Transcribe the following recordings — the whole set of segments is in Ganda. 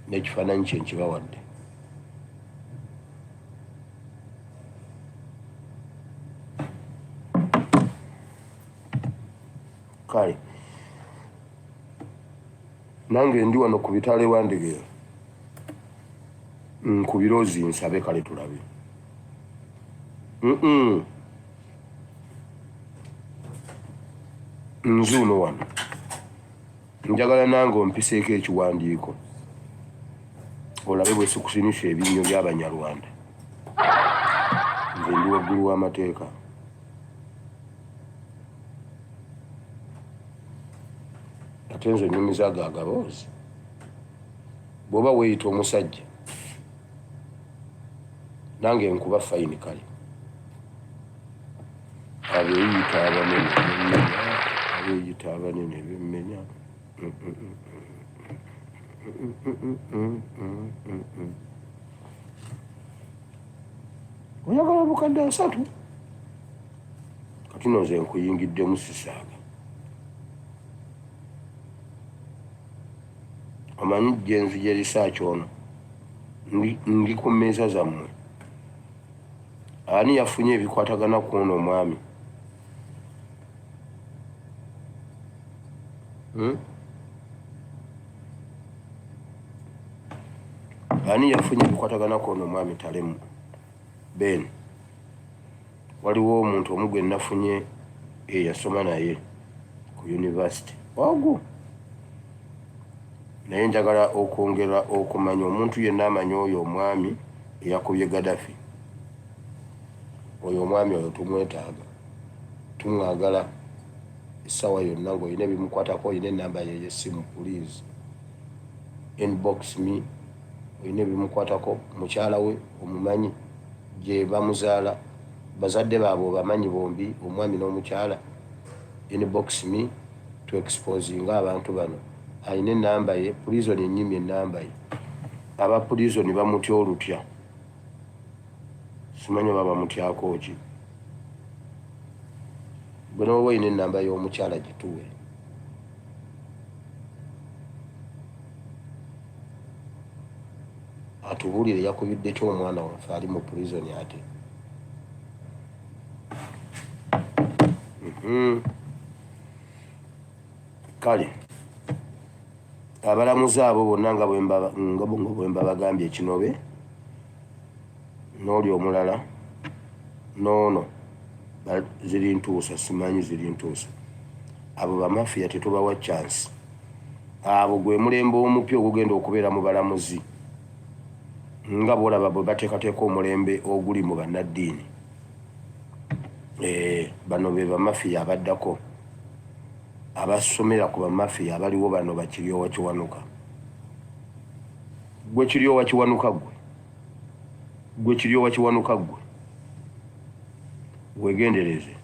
n'ekifaananyi kye nkibawadde. Kale nange ndi wano ku bitale Wandegeya nkubiroozi nsabe kale tulabe. Nzuuno wano njagala nange ompiseeko ekiwandiiko olabe bwe sikusinyusa ebinnyo by'Abanyarwanda. Nze ndi waggulu w'amateeka. Ate nze nnyumiza ago agaboozi. Bw'oba weeyita omusajja nange nkuba fayini kale. Abeeyita abanene bemmenya, abeeyita abanene bemmenya. Oyagala obukadde 3 kati no nze nkuyingiddemu sisaaga. Omanyi gye nzija risaaki ono ndi ku mmeeza zammwe. Ani yafunye ebikwatagana ku ono omwami? Ani yafunye ebikwatagana ku ono omwami Talemu? Ben, waliwo omuntu omu gwe nafunye eyasoma naye ku yunivasite ogwo. Naye njagala okwongera okumanya omuntu yenna amanya oyo omwami eyakubye Gaddafi. Oyo omwami oyo tumwetaaga, tumwagala essaawa yonna ng'olina ebimukwatako, olina ennamba ye y'essimu, please inbox me. Olina ebimukwatako, mukyala we omumanyi, gye bamuzaala, bazadde baabwe obamanyi bombi, omwami n'omukyala, inbox me to exposinga abantu bano. Alina ennamba ye, prison ennyimye ennamba ye. Aba prison bamutya olutya, simanyi oba bamutyako ki. Gwe n'oba olina ennamba y'omukyala gituwe. Atubuulire yakubidde ki omwana waffe ali mu prison ate. Kale abalamuzi abo bonna nga bwe mbabagambye Kinobe n'oli omulala n'ono ziri ntuusa, simanyi ziri ntuusa. Abo bamafiya tetubawa chance. Abo gwe mulembe omupya ogugenda okubeera mu balamuzi nga bwolaba bwe bateekateeka omulembe oguli mu bannaddiini. Bano be bamafiya abaddako, abasomera ku bamafiya abaliwo bano Bakiryowa Kiwanuka. Gwe Kiryowa Kiwanuka gwe Kiryowa Kiwanuka gwe wegendereze.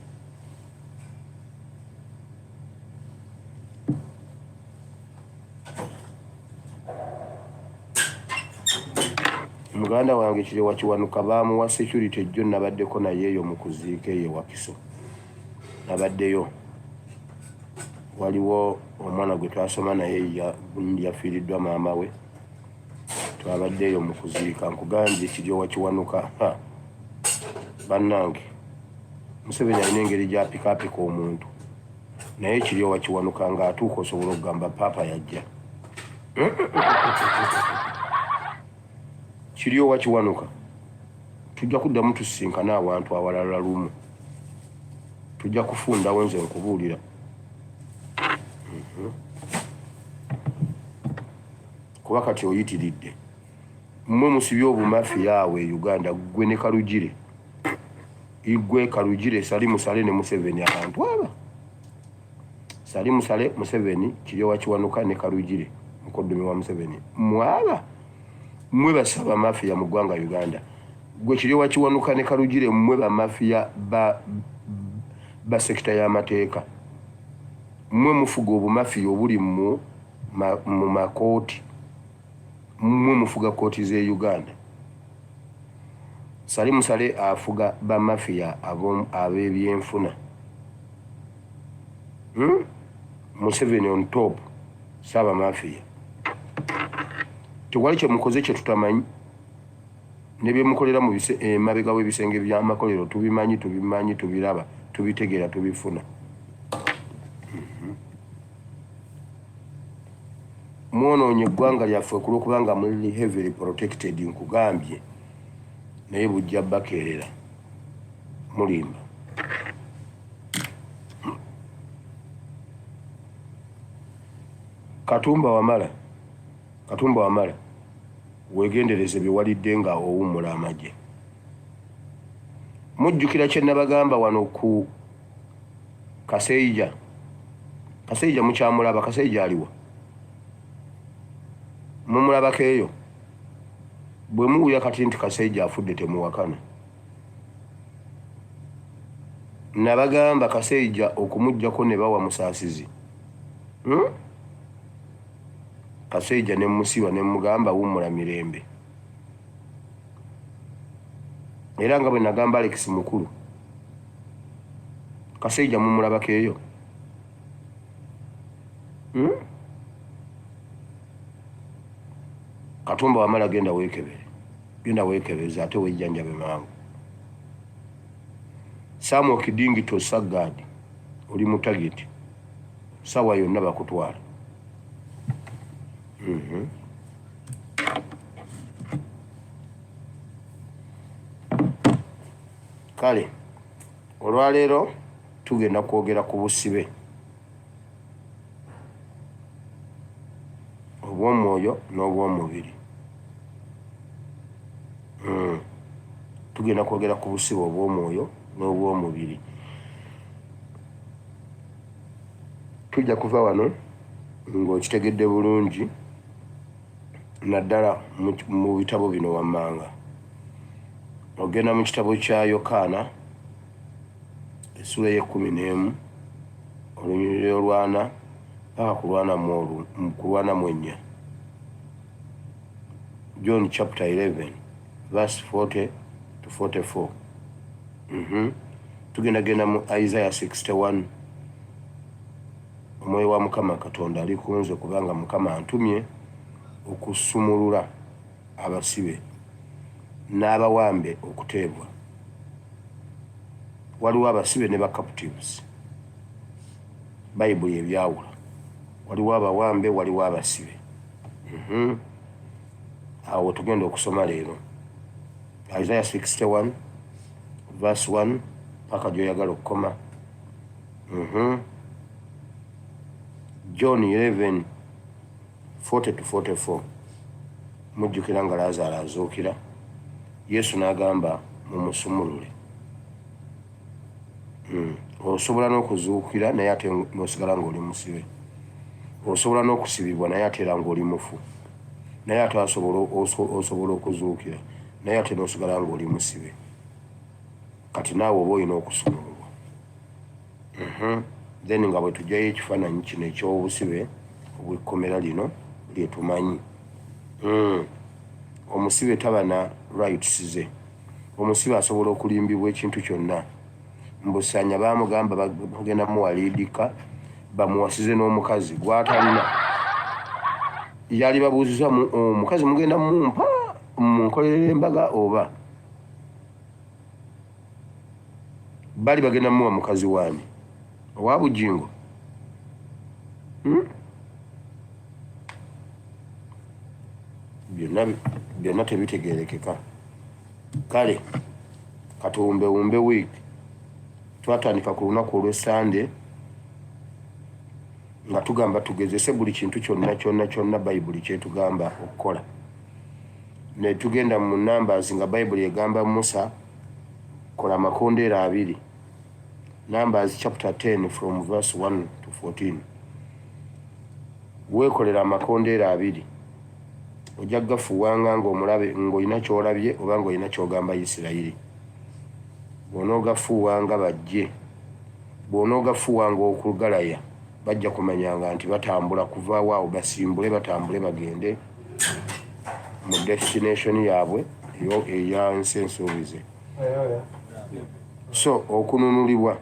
Muganda wange Kiryowa Kiwanuka baamuwa security ejjo nabaddeko naye eyo mu kuziika eyo Wakiso. Nabaddeyo. Waliwo omwana gwe twasoma naye yafiiriddwa maama we. Twabaddeyo mu kuziika. Nkugambye Kiryowa Kiwanuka. Bannange Museveni alina engeri gy'apikaapika omuntu. Naye Kiryowa Kiwanuka ng'atuuka osobola okugamba paapa yajja. Kiryowa Kiwanuka tujja kuddamu tusisinkana awantu awalala lumu. Tujja kufundawo nze nkubuulira. Kuba kati oyitiridde. Mmwe musibye obumafiya awo e Uganda, gwe ne Kalugire. Igwe Kalugire, Sali Musale ne Museveni abantu aba. Sali Musale, Museveni, Kiryowa Kiwanuka ne Kalugire, mukoddomi wa Museveni. Mwaba mmwe basaba mafiya mu ggwanga Uganda. Gwe Kiryowa Kiwanuka ne Kalugire mmwe bamafiya ba sekita y'amateeka. Mmwe mufuga obumafiya obuli mu makooti. Mmwe mufuga kooti z'e Uganda. Sali Musale afuga bamafiya ab'ebyenfuna. Museveni on top saba mafiya. tewali kyemukoze kye tutamanyi ne bye mukolera mu emabega w'ebisenge by'amakolero tubimanyi tubiraba tubitegeera tubifuna. Mwonoonye eggwanga lyaffe kulwokubanga muli heavily protected nkugambye naye bujja bakeerera mulimba. Katumba Wamala weegendereze bye walidde nga owummula amagye. Mujjukira kye nabagamba wano ku Kaseija mukyamulaba. Kaseija aliwa mumulabako eyo? Bwe muwulira kati nti Kaseija afudde temuwakana. Nabagamba Kaseija okumuggyako ne bawa musaasizi. Kaseija ne musiba ne mugamba wummula mirembe. Era nga bwe nagamba Alex mukulu, Kaseija mumulabako eyo? Katumba Wamala genda weekebeze ate weejjanjabe mangu. Samuel Kidingi to Sagadi oli mu tageti sawa yonna bakutwala. Kale olwaleero tugenda kwogera ku busibe obw'omwoyo n'obw'omubiri. Tugenda kwogera ku busibe obw'omwoyo n'obw'omubiri. Tujja kuva wano ng'okitegedde bulungi naddala mu bitabo bino wammanga. Ogenda mu kitabo kya Yokaana essula y'e11 olunyiriri olwana paka ku lwana mu 4. John chapter 11 verse 40 to 44. Tugenda mu Isaiah 61. Omwoyo wa Mukama Katonda ali kunze kubanga Mukama antumye okusumulula abasibe n'abawambe okuteebwa. Waliwo abasibe ne captives. Bayibuli ebyawula. Waliwo abawambe, waliwo abasibe. Awo tugenda okusoma leero Isaiah 61 verse 1 paka gy'oyagala okukoma. John 11 40 to 44. Mujjukira nga Laazaalo azuukira, Yesu n'agamba mumusumulule. Osobola n'okuzuukira naye ate n'osigala ng'oli musibe. Osobola n'okusibibwa naye ate era ng'oli mufu. Naye ate osobola okuzuukira naye ate n'osigala ng'oli musibe. Kati naawe oba olina okusumululwa. Then nga bwe tujjayo ekifaananyi kino eky'obusibe obw'ekkomera lino lye tumanyi. Omusibe taba na rights ze. Omusibe asobola okulimbibwa ekintu kyonna. Mbusanya baamugamba bagenda muwaliidika bamuwasize n'omukazi gw'atalina. Yali babuuziza omukazi mugenda mumpa munkolerera embaga oba bali bagenda muwa mukazi waani owa Bujingo? Byonna tebitegeerekeka. Kale katuwumbewumbe wiiki twatandika ku lunaku olw'Essande nga tugamba tugezese buli kintu kyonna Bayibuli kyetugamba okukola. Ne tugenda mu Numbers nga Bayibuli egamba Musa kola amakondeera 2. Numbers chapter 10 from verse 1 to 14. Weekolera amakondeera 2. Ojja gafuwanga ng'omulabe ng'olina ky'olabye oba ng'olina ky'ogamba Isirayiri. Bw'onoogafuwanga bajje, bw'onoogafuwanga okugalaya bajja kumanyanga nti batambula kuva waawo basimbule batambule bagende mu destination yaabwe eya nsi ensuubize. So okununulibwa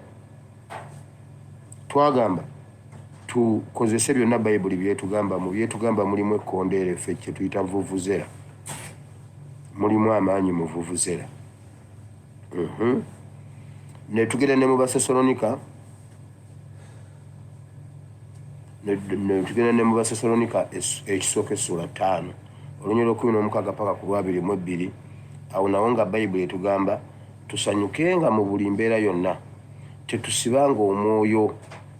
twagamba tukozese byonna bayibuli byetugamba mu byetugamba mulimu ekkondeere ffe kye tuyita vuvuzera mulimu amaanyi mu vuvuzera ne tugenda ne mu Basesalonika ekisooka essula 5 olunyi lw'16 paka ku 22 awo nawo nga bayibuli etugamba tusanyukenga mu buli mbeera yonna tetusibanga omwoyo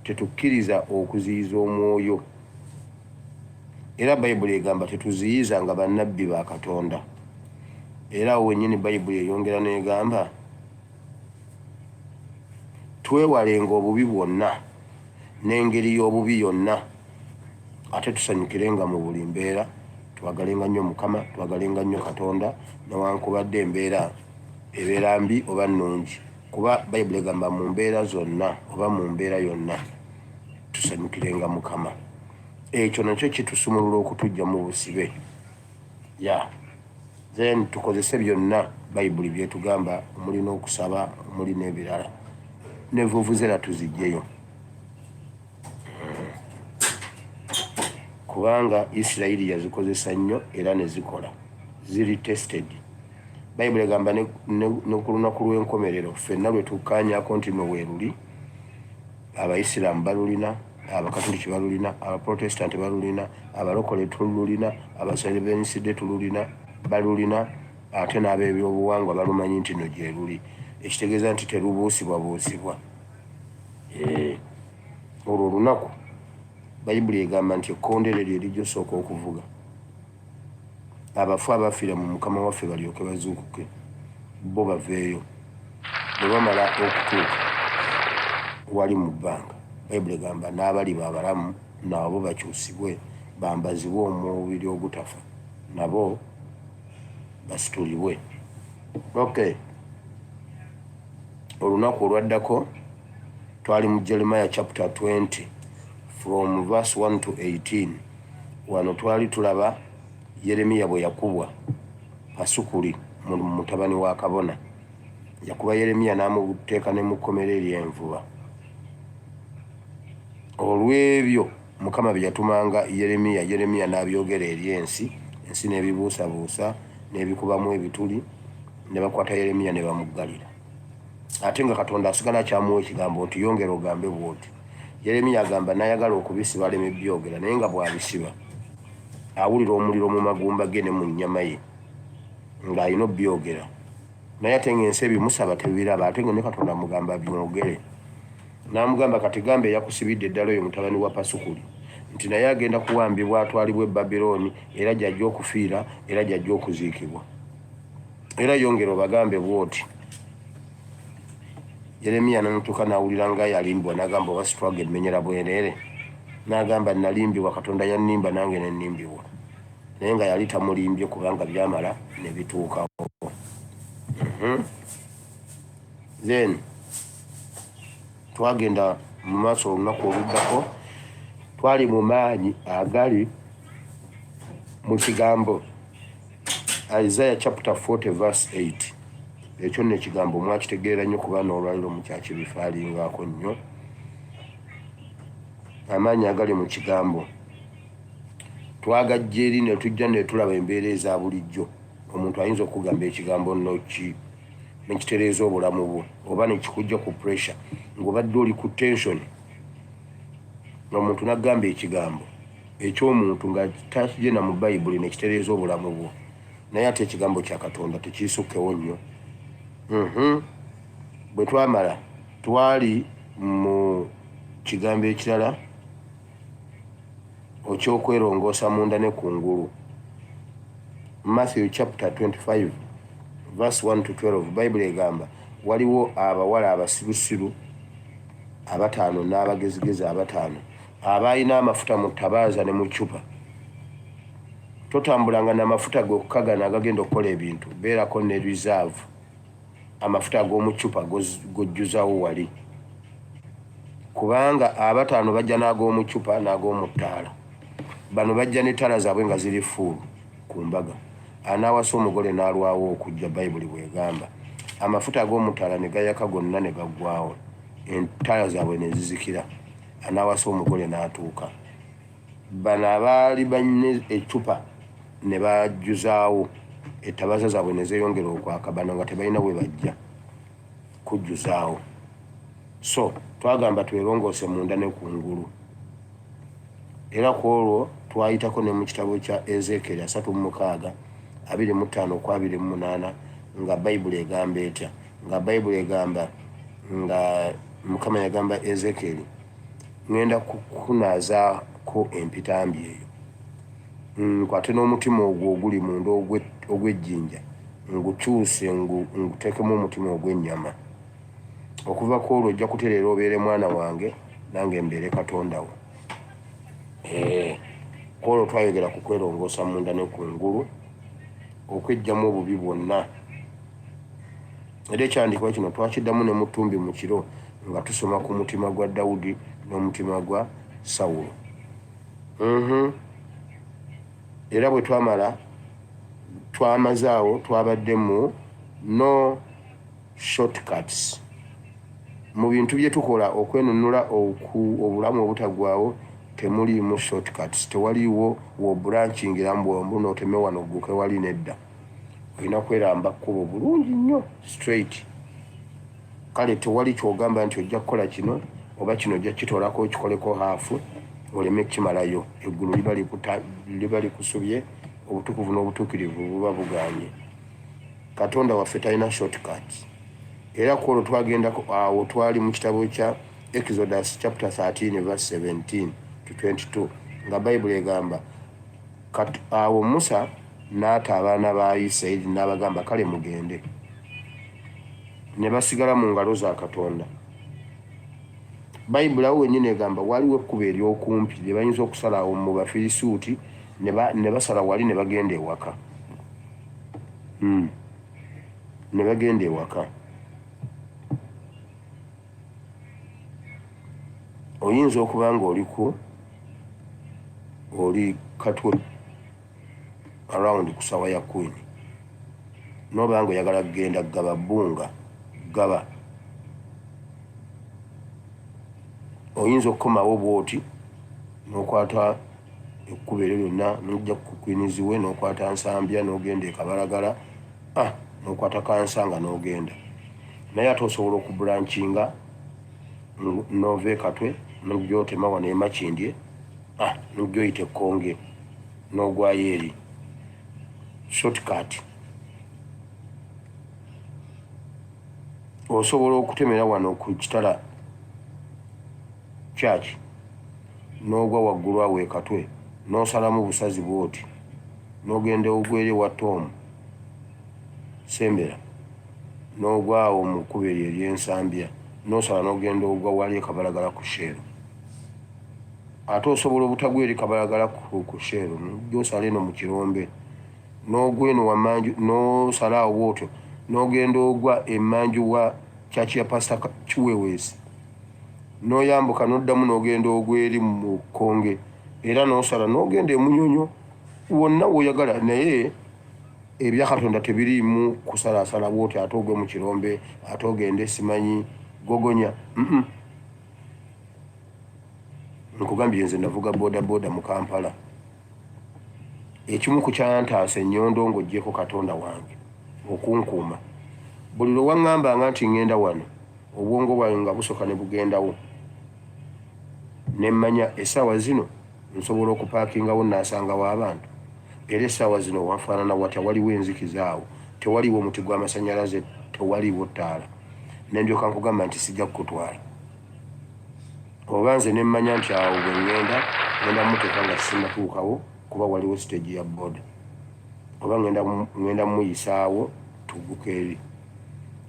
tetukkiriza okuziyiza omwoyo era bayibuli egamba tetuziyizanga bannabbi ba Katonda era awo wennyini bayibuli eyongera n'egamba twewalenga obubi bwonna n'engeri y'obubi yonna ate tusanyukirenga mu buli mbeera twagalenga nnyo Mukama twagalenga nnyo Katonda newankubadde embeera ebeera mbi oba nnungi kuba bayibuli egamba mu mbeera zonna oba mu mbeera yonna tusanyukirenga Mukama ekyo nakyo kitusumulula okutujja mu busibe then tukozese byonna bayibuli byetugamba omuli n'okusaba omuli n'ebirala ne vuvuzera tuzijjeyo kubanga Isirayiri yazikozesa nnyo era ne zikola ziri tested bayibuli egamba ne ku lunaku lw'enkomerero ffenna lwe tukkaanyaako nti no weeruli abayisiraamu balulina abakatoliki balulina abaprotestant balulina abalokole tululina abasevensidde tululina balulina ate n'ab'ebyobuwangwa balumanyi nti no gye luli ekitegeeza nti terubuusibwabuusibwa olwo olunaku bayibuli egamba nti ekkondeere lye lijjosooka okuvuga abafu abafiira mu Mukama waffe balyoke bazuukuke bo baveeyo bwe bamala okutuuka wali mu bbanga bayibuli egamba n'abali baabalamu nabo bakyusibwe bambazibwe omubiri ogutafa nabo basitulibwe olunaku olwaddako twali mu Jeremiah chapter 20 from verse 1 to 18 wano twali tulaba Yeremiya bwe yakubwa Pasukuli mutabani wa kabona yakuba Yeremiya n'amuteeka ne mu kkomera ery'envuba olw'ebyo Mukama bye yatumanga Yeremiya n'abyogera eri ensi n'ebibuusabuusa n'ebikubamu ebituli ne bakwata Yeremiya ne bamuggalira ate nga Katonda asigala kyamuwa ekigambo nti yongera ogambe bw'oti Yeremiya agamba n'ayagala okubisiba aleme byogera naye nga bw'abisiba awulira omuliro mu magumba ge ne mu nnyama ye ng'alina byogera naye ate ng'ensi ebimusaba tebiraba ate nga ne Katonda amugamba byogere n'amugamba kati gamba eyakusibidde eddala oyo mutabani wa Pasukuli nti naye agenda kuwambibwa atwalibwa e Babilooni era gy'ajja okufiira era gy'ajja okuziikibwa era yongera obagambe bw'oti Yeremiya n'amutuuka n'awulira nga yalimbwa n'agamba oba sitwaga emmenyera bwereere n'agamba nalimbibwa Katonda yannimba nange ne nnimbibwa naye nga yali tamulimbye kubanga byamala ne bituukawo then twagenda mu maaso olunaku oluddako twali mu maanyi agali mu kigambo Isaiah chapter 40 verse 8 ekyo nno ekigambo mwakitegeera nnyo kuba n'olwaliro mukyakibifaalingaako nnyo amaanyi agali mu kigambo twagajja eri ne tujja ne tulaba embeera eza bulijjo omuntu ayinza okugamba ekigambo nno nekitereeza obulamu bwo oba nekikujja ku pressure ng'obadde oli ku tension omuntu n'agamba ekigambo eky'omuntu nga takigenda mu bayibuli nekitereeza obulamu bwo naye ate ekigambo kya Katonda tekiisukkewo nnyo bwe twamala twali mu kigambo ekirala eky'okwerongoosa munda ne kungulu Matthew chapter 25 verse 1 to 12 bayibuli egamba waliwo abawala abasirusiru 5 n'abagezigezi 5 abalina amafuta mu ttabaaza ne mu ccupa totambulanga n'amafuta gokka gano agagenda okukola ebintu beerako ne reserve amafuta ag'omu ccupa gojjuzawo wali kubanga 5 bajja n'ag'omu ccupa n'ag'omu ttaala bano bajja n'ettaala zaabwe nga ziri fuulu ku mbaga anaawasa omugole n'alwawo okujja bayibuli bwegamba amafuta ag'omu ttaala ne gayaka gonna ne gaggwawo entaala zaabwe ne zizikira anaawasa omugole n'atuuka. Bano abaali banyine eccupa ne bajjuzaawo ettabaza zaabwe ne zeeyongera okwaka, bano nga tebalina bwe bajja kujjuzaawo. So twagamba twerongoose munda ne kungulu. Era ku olwo twayitako ne mu kitabo kya Ezekiel 36 25-28 nga Bayibuli egamba etya. Nga Bayibuli egamba nga Mukama yagamba Ezekiel, ngenda kukunaazaako empitambi eyo, nkwate n'omutima ogwo oguli munda ogw'ejjinja ngukyuse nguteekemu omutima ogw'ennyama. Okuva ku olwo ojja kutereera obeere mwana wange nange mbeere Katonda wo. Ku olwo twayogera ku kwerongoosa munda ne kungulu, okweggyamu obubi bwonna. Era ekyandikibwa kino twakiddamu ne mu Ttumbi mu kiro nga tusoma ku mutima gwa Dawudi n'omutima gwa Sawulo. Era bwe twamazaawo twabadde mu no shortcuts. Mu bintu bye tukola okwenunula obulamu obutaggwaawo temuliimu shortcuts. Tewaliiwo wobulanchingira mbwombu n'oteme wano gguke wali nedda. Olina kweramba kkubo bulungi nnyo straight. Kale tewali kyogamba nti ojja kukola kino oba kino ojja kitoolako okikoleko haafu oleme kimalayo. Eggulu liba likusubye, obutukuvu n'obutuukirivu buba buganye. Katonda waffe talina shortcuts. Era ku olwo twagendako awo twali mu kitabo kya Exodus chapter 13:17-22 nga Bayibuli egamba awo Musa n'ata abaana ba Isirayiri n'abagamba kale mugende. Ne basigala mu ngalo za Katonda. Bayibuli awo wennyini egamba waliwo ekkubo ery'okumpi lye bayinza okusalawo mu Bafirisuuti ne basala wali ne bagenda ewaka. Ne bagenda ewaka. Oyinza okuba nga oli Katwe around ku ssaawa ya Queen, n'oba nga oyagala kugenda Gaba Bbunga Gaba, oyinza okukomawo bw'oti n'okwata ekkubo eryo lyonna n'ojja ku Queen's-we n'okwata Nsambya n'ogenda e Kabalagala n'okwata Kansanga n'ogenda. Naye ate osobola okubulanchinga n'ova e Katwe n'ojja otema wano e Makindye n'ojja oyita Ekkonge n'ogwayo eri. Shortcut. Osobola okutemera wano ku kitala church n'ogwa waggulu awo e Katwe n'osalamu busazi bw'oti n'ogenda ogwere wa Tom Sembera n'ogwawo mu kkubo eryo ery'Ensambya n'osala n'ogenda ogwa wali e Kabalagala ku Sheero. Ate osobola obutagwa eri Kabalagala ku Sheero n'osala eno mu Kirombe n'ogweno wamanju n'osala awo bw'otyo n'ogenda ogwa emmanju wa chachi ya Pastor Chiweweesi n'oyambuka n'oddamu n'ogenda ogweri mu Kkonge era n'osala n'ogenda e Munyonyo. Wonna w'oyagala, naye ebya Katonda tebiriimu kusalaasala bw'oti ate ogwe mu Kirombe ate ogende simanyi Gogonya. Nkugambye nze navuga bodaboda mu Kampala. Ekimu ku kyantaasa ennyondo ng'oggyeko Katonda wange okunkuuma. Buli lwe waŋŋambanga nti ŋŋenda wano obwongo bwange nga busooka ne bugendawo. Ne mmanya essaawa zino nsobola okupaakingawo n'asangawo abantu. Era essaawa zino wafaanana watya, waliwo enzikiza awo, tewaliwo muti gw'amasannyalaze, tewaliwo ttaala. Ne ndyoka nkugamba nti sijja kukutwala. Oba nze ne mmanya nti awo bwe ngenda mmuteeka nga sinnatuukawo kuba waliwo stage ya boda. Oba ngenda muyisaawo tugguke eri.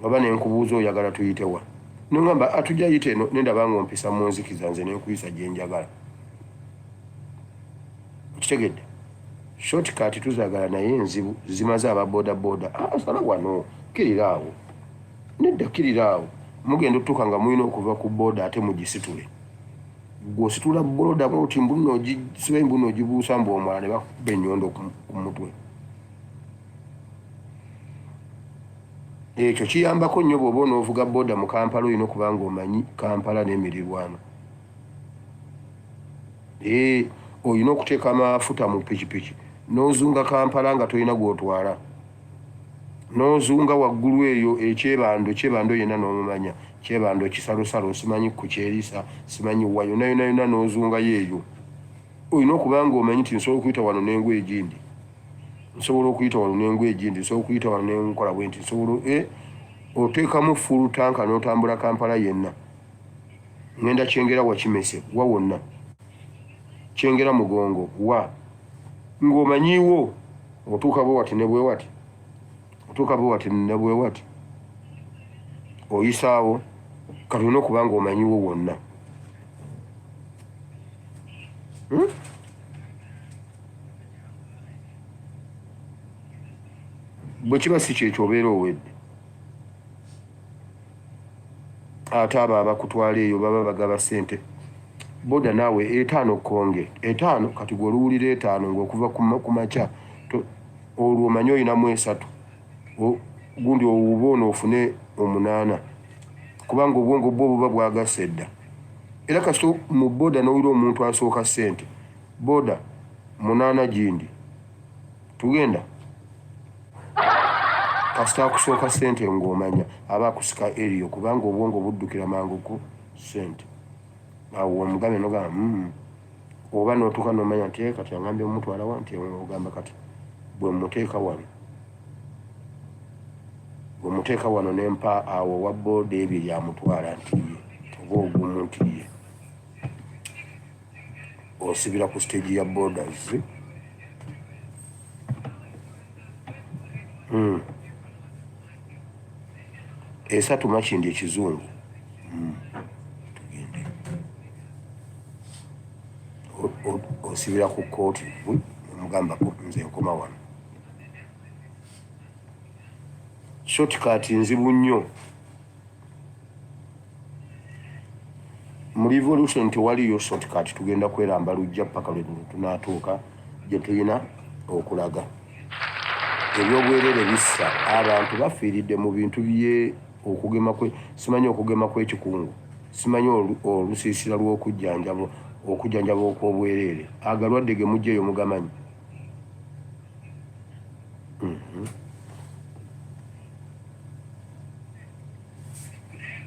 Oba ne nkubuuza oyagala tuyitewa. N'oŋŋamba atujja yite eno ne ndaba ng'ompisa mu nzikiza nze ne nkuyisa gye njagala. Okitegedde? Shortcut tuzaagala naye enzibu zimaze aba bodaboda. Sala wano kirira awo. Nedda kirira awo. Mugenda otuuka nga mulina okuva ku boda ate mugisitule. Gw'ositula boda bw'oti mbu nno ogisiba mbu nno ogibuusa mbu omwala ne bakuba ennyondo ku mutwe. Ekyo kiyambako nnyo bw'oba onoovuga boda mu Kampala olina okuba ng'omanyi Kampala n'emirirwano. olina okuteeka amafuta mu pikipiki n'ozunga Kampala nga tolina gw'otwala, n'ozunga waggulu eyo kyebando yenna n'omumanya, kyebando kisalosalo simanyi ku kyerisa simanyi wa yonna n'ozungayo eyo. Olina okuba nga omanyi nti nsobola okuyita wano n'engu egindi, nsobola okuyita wano n'engu egindi, nsobola okuyita wano n'enkola bwe nti nsobola oteekamu full tanka n'otambula Kampala yenna. Ngenda Kyengera wa Kimese wa wonna, Kyengera Mugongo wa ng'omanyiiwo otuuka bwe wati ne bwe wati, otuuka bwe wati ne bwe wati, oyisaawo kati olina okuba nga omanyiiwo wonna. Bwe kiba si kyekyo obeera owedde. Ate abo abakutwala eyo baba bagaba ssente. Boda naawe 5 konge 5 kati gwe oluwulira 5 ng'okuva ku makya olwo omanyi olinamu 3 gundi obuba ofune 8 kubanga obwongo bwo buba bwagasse dda. Era kasito mu boda n'owulira omuntu asooka ssente boda 8 gindi tugenda kasita akusooka ssente ng'omanya aba akusika eriyo kubanga obwongo buddukira mangu ku ssente. Awo omugambe nogamba oba n'otuuka n'omanya nti kati angambye omutwala wa nti ogamba kati bwe muteeka wano, bwe muteeka wano nempa awo wa booda ebyo yamutwala nti ye oba ogumu nti ye osibira ku stage ya borders. Esatu makindi ekizungu tugende osibira ku kooti omugamba nze nkoma wano. Shortcut nzibu nnyo mu revolution tewaliyo shortcut, tugenda kweramba lujja paka lwe tunaatuuka gye tulina okulaga. Ebyobwerere bissa abantu bafiiridde mu bintu bye okugema simanyi okugema kw'ekikungu, simanyi olusiisira okujjanjaba okw'obwerere. Agalwadde ge mujjeeyo mugamanyi.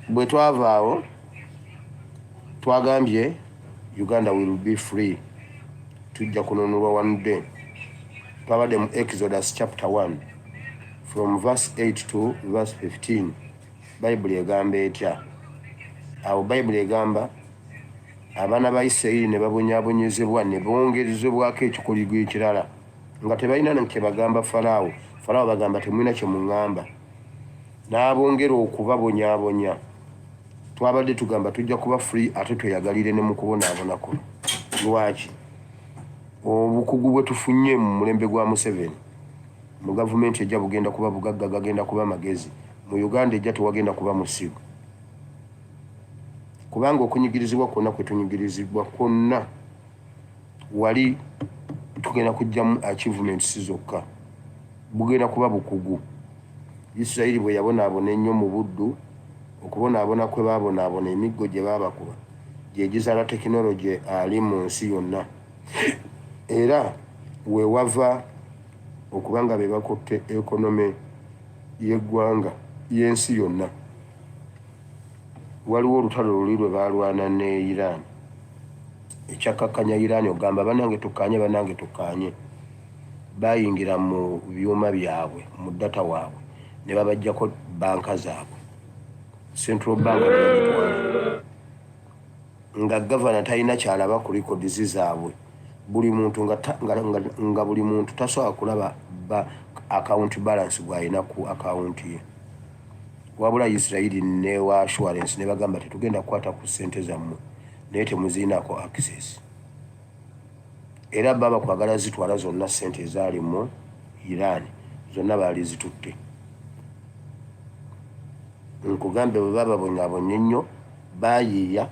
Bwe twavaawo twagambye Uganda will be free, tujja kununulwa one day. Twabadde mu Exodus chapter 1 from verse 8 to verse 15. Bible egamba etya? Awo Bible egamba abaana ba Isirayiri ne babonyaabonyezebwa ne bongerezebwako ekikoligo ekirala nga tebalina nakye bagamba Falaawo. Falaawo bagamba temulina kye muŋŋamba, n'abongera okubabonyaabonya. Twabadde tugamba tujja kuba free ate tweyagalire ne mu kubonaabona kuno. Lwaki? Obukugu bwe tufunye mu mulembe gwa Museveni mu gavumenti ejja bugenda kuba bugagga, gagenda kuba magezi. Mu Uganda ejja tewagenda kuba musigo, kubanga okunyigirizibwa kwonna kwe tunyigirizibwa kwonna wali tugenda kujjamu achievements zokka, bugenda kuba bukugu. Isirayiri bwe yabonaabona ennyo mu buddu, okubonaabona kwe baabonaabona emiggo gye baabakuba gye gizaala tekinologi ali mu nsi yonna. Era we wava okubanga be bakotte ekonome y'eggwanga y'ensi yonna. Waliwo olutalo luli lwe baalwana ne Iran, ekyakkakkanya Iran ogamba banange tukkaanye. Bayingira mu byuma byabwe mu data waabwe ne babajjako banka zaabwe, Central Bank nga gavana talina kyalaba ku likodizi zaabwe. Buli muntu nga buli muntu tasobola kulaba account balance bw'alina ku account ye. Wabula Isirayiri ne wa assurance ne bagamba tetugenda kukwata ku ssente zammwe naye temuziinako access. Era baba kwagala zitwala zonna ssente ezaali mu Iran zonna baali zitutte. Nkugambe bwe bababonyaabonye nnyo bayiiya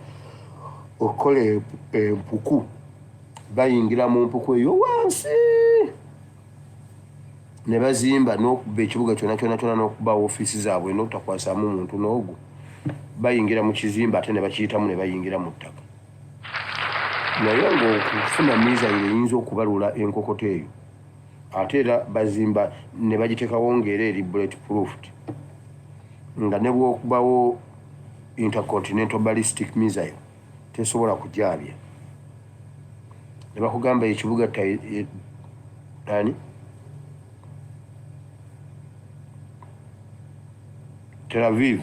okukola empuku, bayingira mu mpuku eyo wansi ne bazimba n'okuba ekibuga kyonna n'okuba ofiisi zaabwe n'obutakwasamu muntu n'ogu. Bayingira mu kizimba ate ne bakiyitamu ne bayingira mu ttaka. naye ng'okufuna misairo eyinza okubalula enkokoto eyo ate era bazimba ne bagiteekawo ng'era eri bullet proofed nga ne bw'okubawo intercontinental ballistic missile tesobola kujaabya. Ne bakugamba ekibuga ani Tel Aviv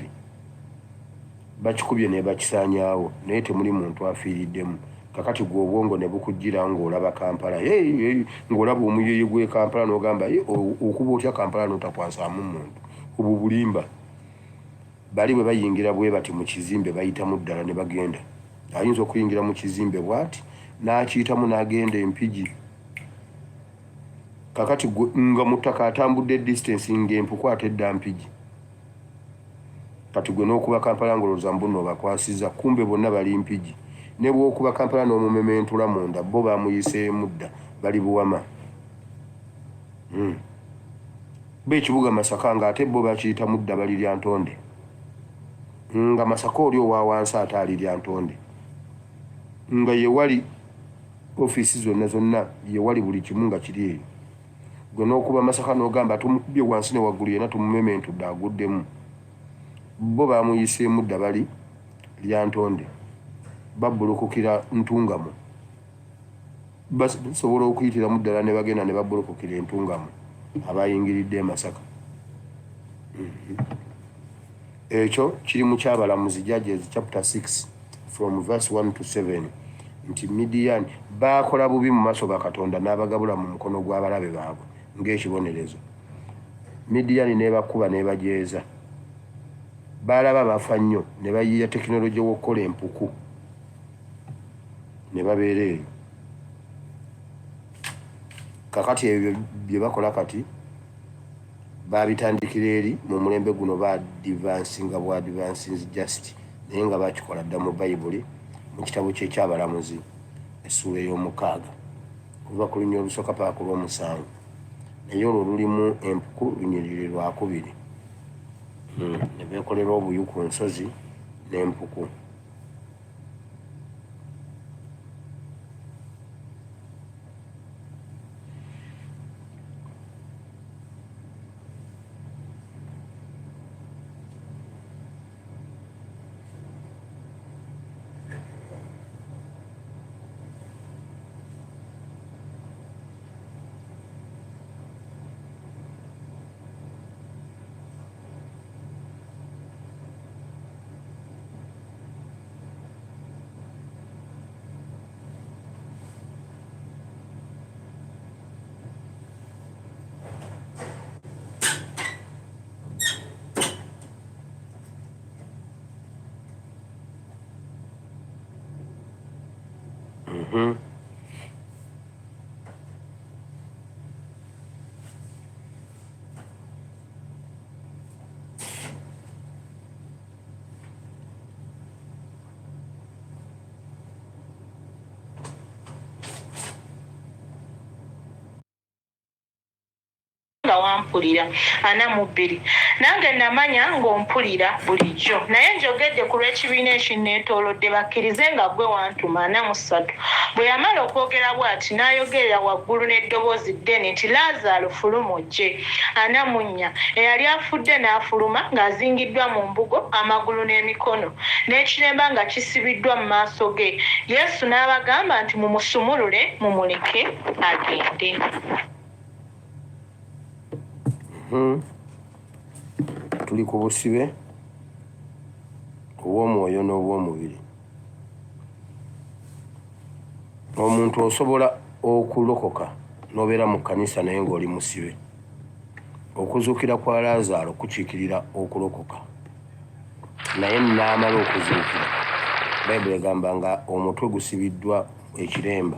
bakikubye ne bakisaanyaawo naye temuli muntu afiiriddemu. Kakati gwe obwongo ne bukujjira ng'olaba Kampala ng'olaba omuyeeye gw'e Kampala n'ogamba okuba otya Kampala n'otakwasaamu muntu. Obwo bulimba. Bali bwe bayingira bwe bati mu kizimbe bayitamu ddala ne bagenda. Ayinza okuyingira mu kizimbe bw'ati n'akiyitamu n'agenda Empigi. Kakati nga mu ttaka atambudde distance ng'empuku atedda Mpigi. Kati gwe n'okuba Kampala ng'olowooza mbuno obakwasizza kumbe bonna bali Mpigi. Ne bw'okuba Kampala n'omumementula munda bo bamuyiseemu dda bali Buwama. B'ekibuga Masaka ng'ate bo bakiyitamu dda bali Lyantonde. Nga Masaka oli owa wansi ate ali Lyantonde. Nga ye wali ofiisi zonna ye wali buli kimu nga kiri eyo. Gwe n'okuba Masaka n'ogamba tumukubye wansi ne waggulu yenna tumumementudde aguddemu. Bo bamuyiseemu dda bali Lyantonde. Babulukukira Ntungamo. Basobola okuyitiramu ddala ne bagenda ne babulukukira Entungamo abayingiridde Masaka. Ekyo kiri mu Kyabalamuzi Judges chapter 6 from verse 1 to 7 nti Midian baakola bubi mu maaso ga Katonda n'abagabula mu mukono gw'abalabe baabwe ng'ekibonerezo. Midian n'ebakuba n'ebajeeza. Baalaba bafa nnyo ne bayiiya tekinologiya w'okukola empuku ne babeera eyo. Kakati ebyo bye bakola kati babitandikira eri mu mulembe guno ba advansinga bwa advances just naye nga bakikola dda mu Bayibuli mu kitabo ky'Ekyabalamuzi essuula ey'omukaaga kuva ku lunyiriri olusooka paka ku lw'omusanvu naye olwo lulimu empuku lunyiriri lwakubiri. Ne beekolera obuyu ku nsozi n'empuku. nga wampulira 42 nange namanya ng'ompulira bulijjo naye njogedde ku lw'ekibiina ekinneetoolodde bakkirize nga ggwe wantuma 43 bwe yamala okwogera bw'ati n'ayogerera waggulu n'eddoboozi ddene nti Laazaalo fuluma ojje. 44 eyali afudde n'afuluma ng'azingiddwa mu mbugo amagulu n'emikono n'ekiremba nga kisibiddwa mu maaso ge. Yesu n'abagamba nti mumusumulule mumuleke agende. Tuli ku busibe obw'omwoyo n'obw'omubiri. Omuntu osobola okulokoka n'obeera mu kkanisa naye ng'oli musibe. Okuzuukira kwa Laazaalo kukiikirira okulokoka naye n'amala okuzuukira Bayibuli egamba nga omutwe gusibiddwa ekiremba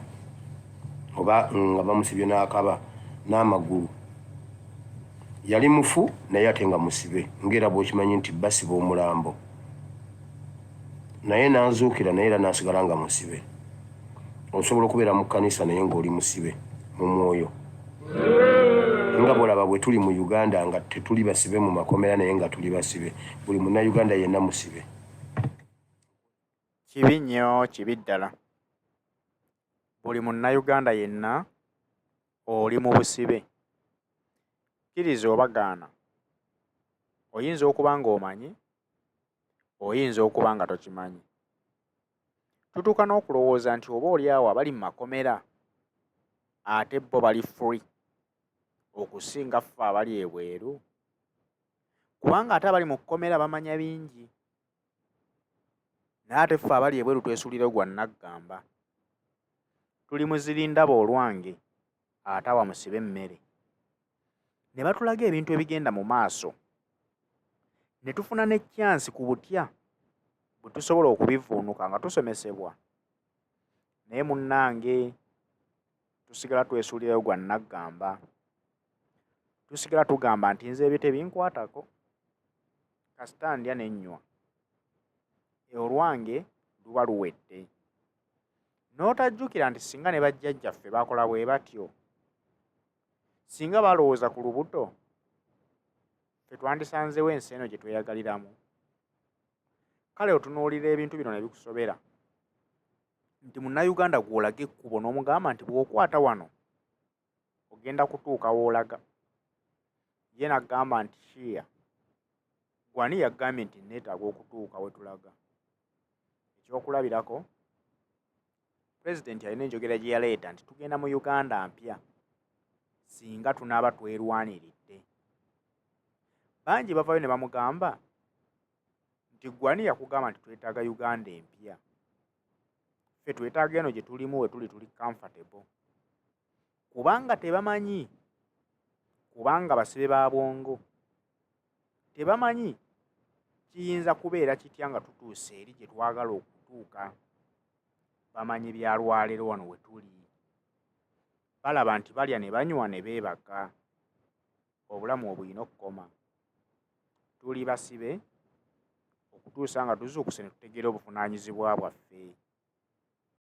oba nga bamusibye n'akaba n'amagulu. Yali mufu naye ate nga musibe ng'era bw'okimanyi nti basiba omulambo naye n'azuukira naye era n'asigala nga musibe. Osobola okubeera mu kkanisa naye ng'oli musibe mu mwoyo nga bw'olaba bwe tuli mu Uganda nga tetuli basibe mu makomera naye nga tuli basibe. Buli munnayuganda yenna musibe. Kibi nnyo, kibi ddala. buli munnayuganda yenna oli mu busibe. Kkiriza oba gaana, oyinza okuba ng'omanyi, oyinza okuba nga tokimanyi. Tutuuka n'okulowooza nti oba oli awo abali mu makomera ate bo bali free okusinga ffe abali ebweru, kubanga ate abali mu kkomera bamanya bingi, naye ate ffe abali ebweru twesuulira gwa naggamba. Tuli muzirindaba olwange ate awa musibe emmere. Ne batulaga ebintu ebigenda mu maaso, ne tufuna ne kyansi ku butya bwe tusobola okubivuunuka nga tusomesebwa. Naye munnange tusigala twesuulirayo gwa naggamba. Tusigala tugamba nti nze ebyo tebinkwatako, kasita ndya ne nnywa, olwange luba luwedde. N'otajjukira nti singa ne bajjajjaffe bakola bwe batyo, singa balowooza ku lubuto, ffe twandisanzewo ensi eno gye tweyagaliramu. Kale otunuulira ebintu bino ne bikusobera nti munnayuganda gw'olaga ekkubo n'omugamba nti bw'okwata wano ogenda kutuuka w'olaga. Ye n'aggamba nti shiya, gwani yagambye nti neetaaga okutuuka we tulaga. Ekyokulabirako, Pulezidenti alina enjogera gye yaleeta nti tugenda mu Uganda mpya singa tunaaba twerwaniridde. Bangi bavayo ne bamugamba nti gwani yakugamba nti twetaaga Uganda empya. Ffe twetaaga eno gye tulimu we tuli comfortable. Kubanga tebamanyi, kubanga basibe ba bwongo, tebamanyi kiyinza kubeera kitya nga tutuuse eri gye twagala okutuuka. Bamanyi bya lwaleero wano we tuli. Balaba nti balya ne banywa ne beebaka, obulamu obulina okukoma. Tuli basibe okutuusa nga tuzuukuse ne tutegeera obuvunaanyizibwa bwaffe.